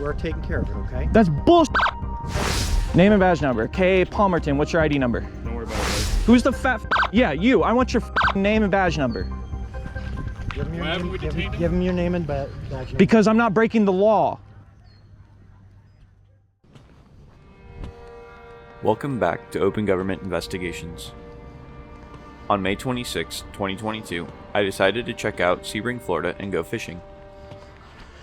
We're taking care of it, okay? That's bullshit. Name and badge number. K. Palmerton, what's your ID number? Don't worry about it. Who's the fat Yeah, you. I want your name and badge number. Why haven't we detained him? Give him your name and badge number. Because I'm not breaking the law. Welcome back to Open Government Investigations. On May 26, 2022, I decided to check out Sebring, Florida and go fishing.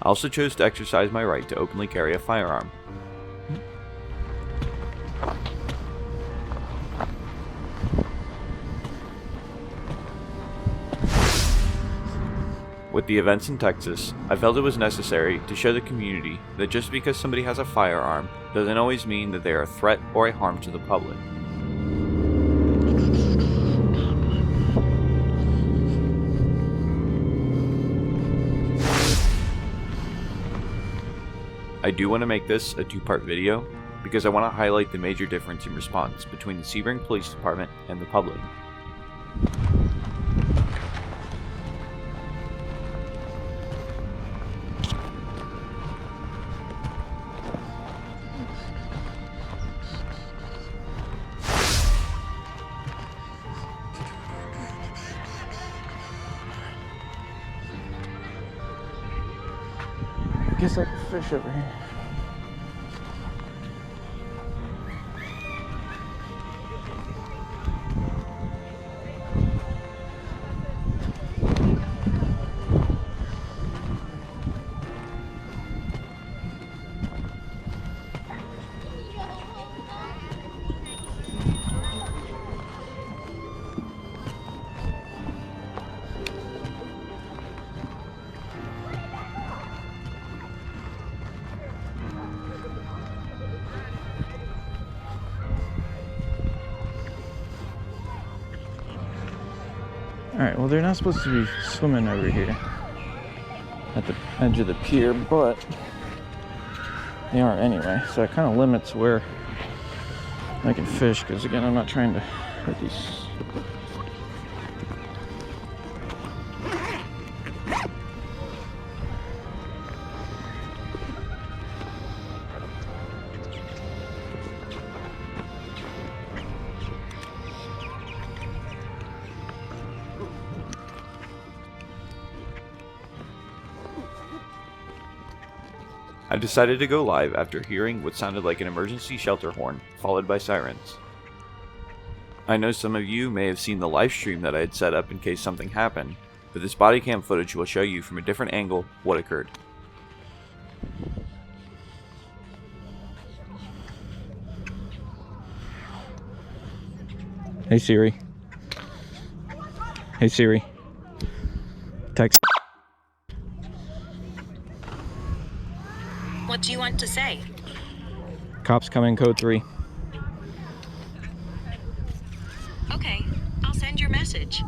I also chose to exercise my right to openly carry a firearm. With the events in Texas, I felt it was necessary to show the community that just because somebody has a firearm doesn't always mean that they are a threat or a harm to the public. I do want to make this a two-part video because I want to highlight the major difference in response between the Sebring Police Department and the public. I guess I can fish over here. Alright, well they're not supposed to be swimming over here at the edge of the pier, but they are anyway, so it kind of limits where I can fish, because again, I'm not trying to hurt these. I decided to go live after hearing what sounded like an emergency shelter horn, followed by sirens. I know some of you may have seen the live stream that I had set up in case something happened, but this body cam footage will show you from a different angle what occurred. Hey Siri. Hey Siri. Text. What do you want to say? Cops coming, code 3. Okay, I'll send your message.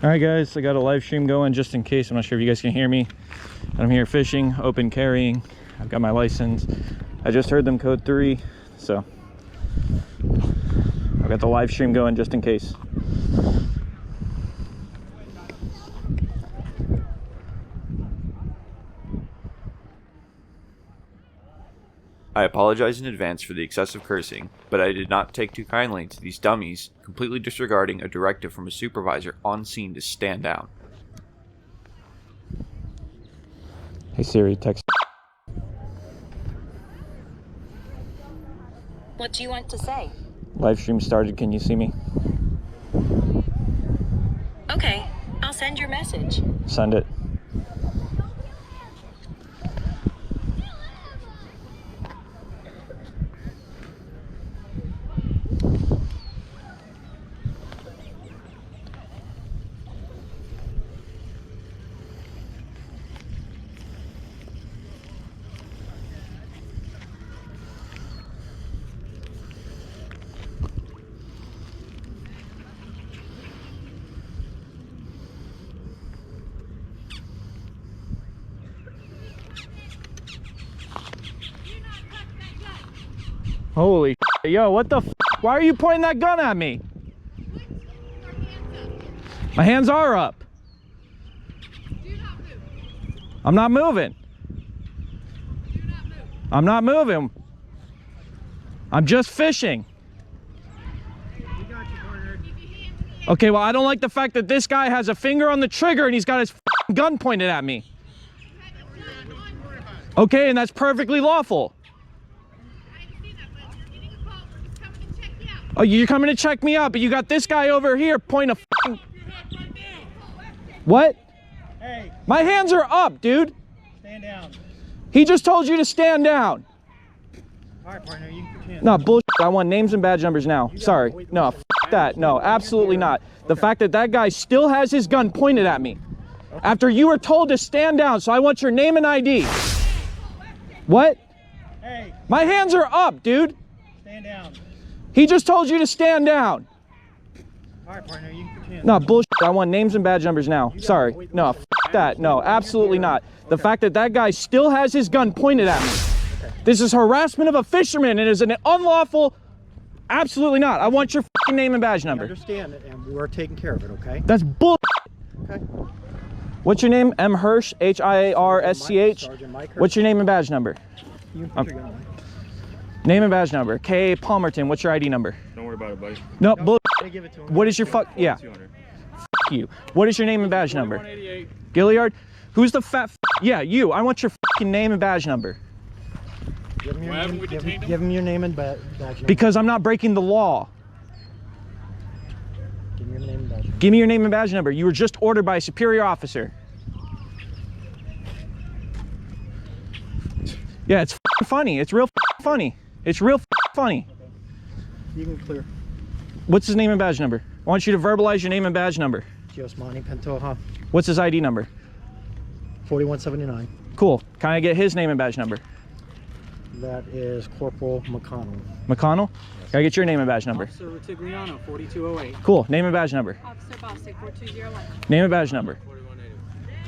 Alright guys, I got a live stream going just in case. I'm not sure if you guys can hear me. I'm here fishing, open carrying. I've got my license. I just heard them code 3, so I've got the live stream going just in case. I apologize in advance for the excessive cursing, but I did not take too kindly to these dummies completely disregarding a directive from a supervisor on scene to stand down. Hey Siri, text. What do you want to say? Live stream started, can you see me? Okay, I'll send your message. Send it. Holy shit. Yo, what the f? Why are you pointing that gun at me? My hands are up. I'm not moving. I'm not moving. I'm just fishing. Okay, well, I don't like the fact that this guy has a finger on the trigger and he's got his gun pointed at me. Okay, and that's perfectly lawful. Oh, you're coming to check me out, but you got this guy over here pointing a What? Hey. My hands are up, dude. Stand down. He just told you to stand down. All right, partner, you can. No, bullshit. I want names and badge numbers now. Sorry. No, f that. No, absolutely not. The fact that that guy still has his gun pointed at me after you were told to stand down, so I want your name and ID. What? Hey. My hands are up, dude. Stand down. He just told you to stand down. All right, partner, you can. No, bullshit. I want names and badge numbers now. Sorry. No, f that. No, absolutely not. The fact that that guy still has his gun pointed at me. This is harassment of a fisherman. It is an unlawful. Absolutely not. I want your f***ing name and badge I number. understand it, and we're taking care of it, okay? That's bull. Okay. What's your name? M. Hirsch, H-I-A-R-S-C-H. Sergeant Mike Hirsch. What's your name and badge number? You can put your gun away. Name and badge number. K. Palmerton. What's your ID number? Don't worry about it, buddy. No, bull. They give it to him. What is your fuck? Yeah. 200. F you. What is your name and badge number? 188. Gilliard? Who's the fat? Yeah, you. I want your fucking name and badge number. Give him your Haven't name. we Give detained him? him your name and badge number. Because I'm not breaking the law. Give me your name and badge number. Give me your name and badge number. You were just ordered by a superior officer. Yeah, it's funny. It's real funny. It's real funny. You can clear. What's his name and badge number? I want you to verbalize your name and badge number. Giosmani Pantoja, What's his ID number? 4179. Cool. Can I get his name and badge number? That is Corporal McConnell. McConnell? Can I get your name and badge number? Officer Rutigliano, 4208. Cool. Name and badge number. Officer Bostic, 42011. Name and badge number.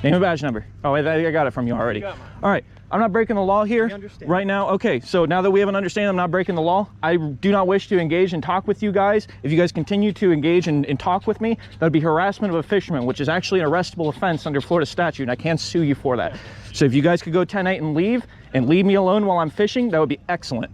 Name and badge number. Oh, wait, I got it from you already. All right. I'm not breaking the law here We understand. right now. Okay, so now that we have an understanding I'm not breaking the law, I do not wish to engage and talk with you guys. If you guys continue to engage and talk with me, that would be harassment of a fisherman, which is actually an arrestable offense under Florida statute, and I can't sue you for that. So if you guys could go 10-8 and leave me alone while I'm fishing, that would be excellent.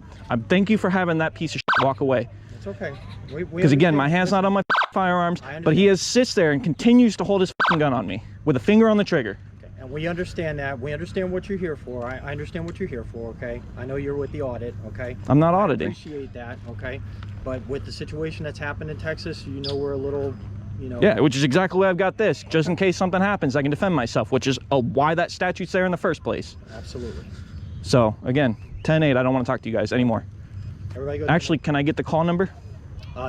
Thank you for having that piece of shit walk away. It's okay. Because again, my hand's not on my firearms, but he sits there and continues to hold his gun on me with a finger on the trigger. And we understand that. We understand what you're here for. I understand what you're here for, okay? I know you're with the audit, okay? I'm not auditing. I appreciate that, okay? But with the situation that's happened in Texas, you know we're a little, you know... Yeah, which is exactly why I've got this. Just in case something happens, I can defend myself, which is why that statute's there in the first place. Absolutely. So, again, 10-8, I don't want to talk to you guys anymore. Everybody go... Actually, can I get the call number?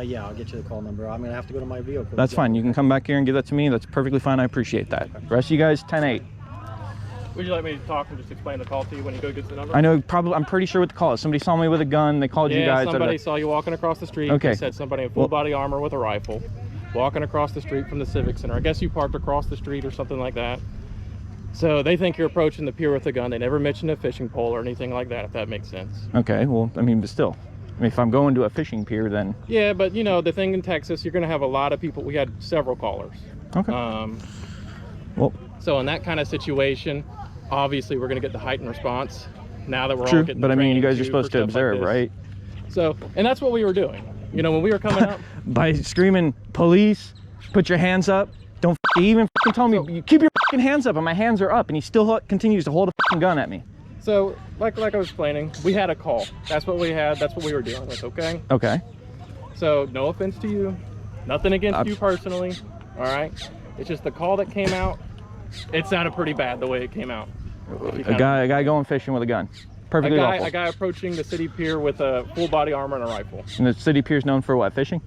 Yeah, I'll get you the call number. I'm going to have to go to my vehicle. That's fine. You can come back here and give that to me. That's perfectly fine. I appreciate that. The rest of you guys, 10-8. Would you like me to talk and just explain the call to you when you go get the number? I know, probably, I'm pretty sure what the call is. Somebody saw me with a gun. They called you guys. Somebody saw you walking across the street. Okay. They said somebody in full body armor with a rifle walking across the street from the Civic Center. I guess you parked across the street or something like that. So they think you're approaching the pier with a gun. They never mentioned a fishing pole or anything like that, if that makes sense. Okay, well, I mean, but still. I mean, if I'm going to a fishing pier, then... Yeah, but you know, the thing in Texas, you're going to have a lot of people. We had several callers. Okay. Well, So in that kind of situation, obviously we're going to get the heightened response. now that we're all True, getting but I mean, you trained guys are too supposed for to stuff like observe, this. right? So, and that's what we were doing. You know, when we were coming out, By screaming, police, put your hands up. Don't even tell me, you keep your hands up, and my hands are up, and he still continues to hold a gun at me. so like I was explaining, we had a call. That's what we had. That's what we were dealing with. Okay. Okay. So no offense to you, nothing against you personally. All right. It's just the call that came out. It sounded pretty bad the way it came out. A guy going fishing with a gun. Perfectly lawful. A guy approaching the city pier with a full body armor and a rifle. And the city pier is known for what? Fishing?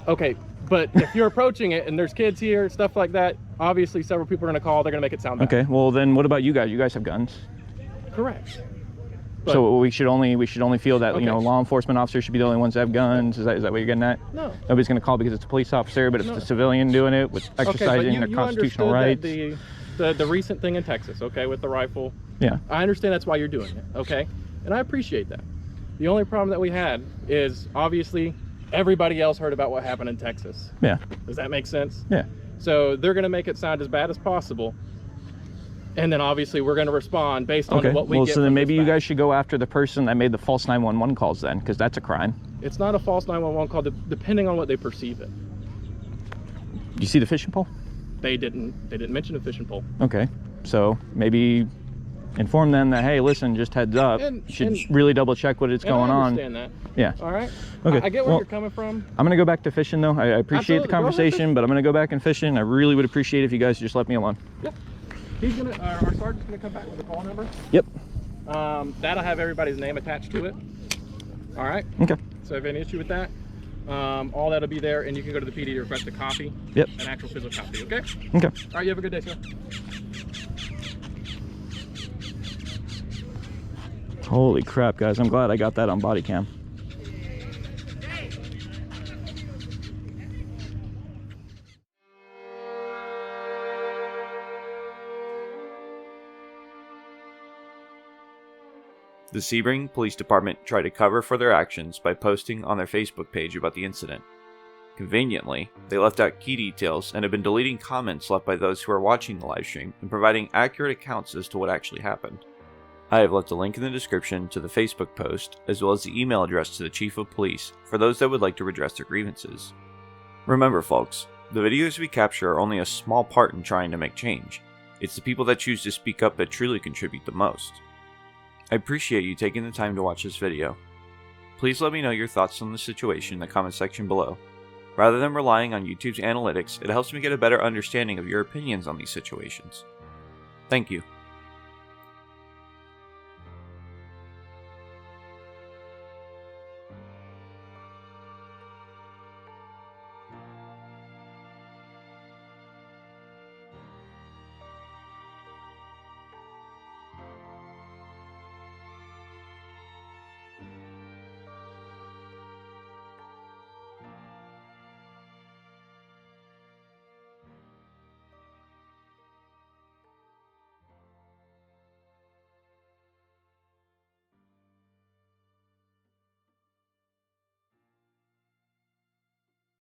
Okay, but if you're approaching it and there's kids here, stuff like that, obviously several people are going to call. They're going to make it sound bad. Okay, well then what about you guys? You guys have guns. Correct. So we should only feel that, Okay. you know, law enforcement officers should be the only ones that have guns. Is that what you're getting at? No. Nobody's going to call because it's a police officer, but if it's a civilian doing it with exercising their constitutional rights. The recent thing in Texas, okay, with the rifle. Yeah. I understand that's why you're doing it, okay? And I appreciate that. The only problem that we had is obviously everybody else heard about what happened in Texas. Yeah. Does that make sense? Yeah. So they're going to make it sound as bad as possible. And then obviously we're going to respond based on what we get. Well, so then from maybe you dispatch. guys should go after the person that made the false 911 calls then, because that's a crime. It's not a false 911 call, depending on what they perceive it. You see the fishing pole? They didn't mention a fishing pole. Okay. So maybe inform them that, hey, listen, just heads up. You should really double check what is going on. I understand that. Yeah. All right. Okay. I get where you're coming from. I'm going to go back to fishing, though. I appreciate Absolutely. the conversation, but I'm going to go back and fishing. I really would appreciate if you guys just left me alone. Yep. He's gonna. Our sergeant's gonna come back with a call number. Yep. That'll have everybody's name attached to it. All right. Okay. So if you have any issue with that, all that'll be there, and you can go to the PD to request a copy. Yep. An actual physical copy. Okay. Okay. All right. You have a good day, sir. Holy crap, guys. I'm glad I got that on body cam. The Sebring Police Department tried to cover for their actions by posting on their Facebook page about the incident. Conveniently, they left out key details and have been deleting comments left by those who are watching the livestream and providing accurate accounts as to what actually happened. I have left a link in the description to the Facebook post, as well as the email address to the Chief of Police for those that would like to redress their grievances. Remember folks, the videos we capture are only a small part in trying to make change. It's the people that choose to speak up that truly contribute the most. I appreciate you taking the time to watch this video. Please let me know your thoughts on the situation in the comment section below. Rather than relying on YouTube's analytics, it helps me get a better understanding of your opinions on these situations. Thank you.